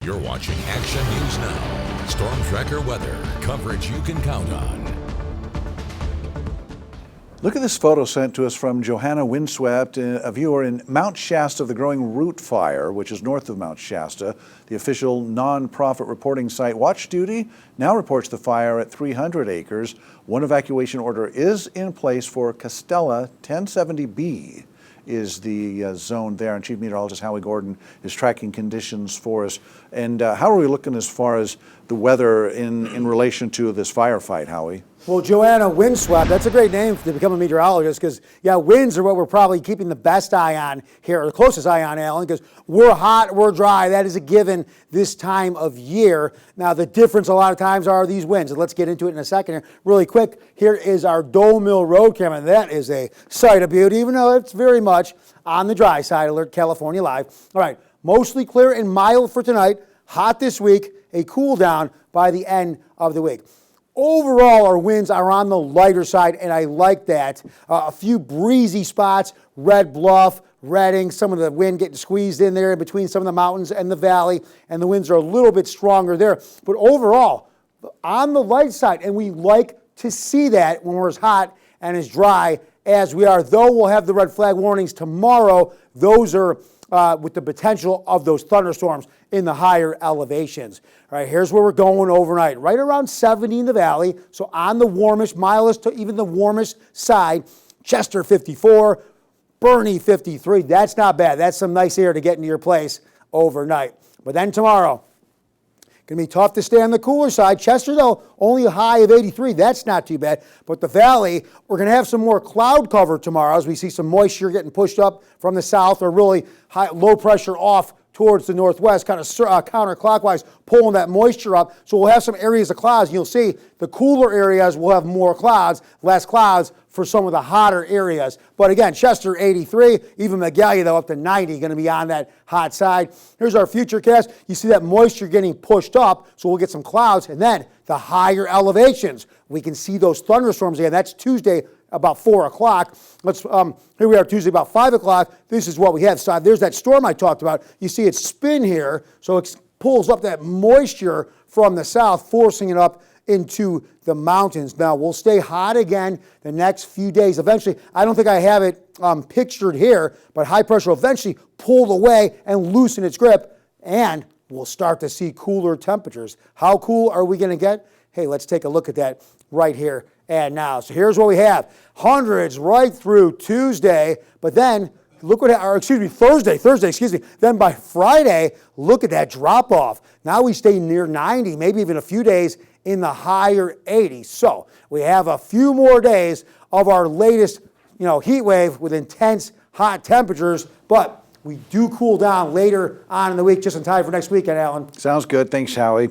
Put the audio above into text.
You're watching Action News Now. Storm Tracker weather. Coverage you can count on. Look at this photo sent to us from Johanna Windswept, a viewer in Mount Shasta of the growing Root Fire, which is north of Mount Shasta. The official nonprofit reporting site Watch Duty now reports the fire at 300 acres. One evacuation order is in place for Castella 1070B is the zone there, and Chief Meteorologist Howie Gordon is tracking conditions for us. And how are we looking as far as the weather in relation to this firefight, Howie? Well, Johanna Windswept, that's a great name to become a meteorologist because, yeah, winds are what we're probably keeping the best eye on here, or the closest eye on, Alan, because we're hot, we're dry. That is a given this time of year. Now, the difference a lot of times are these winds, and let's get into it in a second here. Really quick, here is our Dole Mill Road camera, and that is a sight of beauty, even though it's very much on the dry side. Alert California Live. All right, mostly clear and mild for tonight. Hot this week, a cool down by the end of the week. Overall, our winds are on the lighter side, and I like that. A few breezy spots, Red Bluff, Redding, some of the wind getting squeezed in there in between some of the mountains and the valley, and the winds are a little bit stronger there. But overall, on the light side, and we like to see that when we're as hot and as dry as we are. Though we'll have the red flag warnings tomorrow, those are with the potential of those thunderstorms in the higher elevations. All right, here's where we're going overnight. Right around 70 in the valley, so on the warmest, mildest to even the warmest side. Chester 54, Bernie 53. That's not bad. That's some nice air to get into your place overnight. But then tomorrow, going to be tough to stay on the cooler side. Chester, though, only a high of 83. That's not too bad. But the valley, we're going to have some more cloud cover tomorrow as we see some moisture getting pushed up from the south, or really high, low pressure off towards the northwest, kind of counterclockwise, pulling that moisture up. So we'll have some areas of clouds. You'll see the cooler areas will have more clouds, less clouds for some of the hotter areas. But again, Chester 83, even Magalia, though, up to 90, going to be on that hot side. Here's our future cast. You see that moisture getting pushed up, so we'll get some clouds. And then the higher elevations, we can see those thunderstorms again. That's Tuesday about 4 o'clock. Here we are Tuesday about 5 o'clock. This is what we have. So there's that storm I talked about. You see it spin here, so it pulls up that moisture from the south, forcing it up into the mountains. Now, we'll stay hot again the next few days. Eventually, I don't think I have it pictured here, but high pressure will eventually pull away and loosen its grip, and we'll start to see cooler temperatures. How cool are we going to get? Hey, let's take a look at that right here and now. So here's what we have. Hundreds right through Tuesday, but then look what, Thursday. Then by Friday, look at that drop off. Now we stay near 90, maybe even a few days in the higher 80s. So we have a few more days of our latest, heat wave with intense hot temperatures, but we do cool down later on in the week, just in time for next weekend, Alan. Sounds good. Thanks, Howie.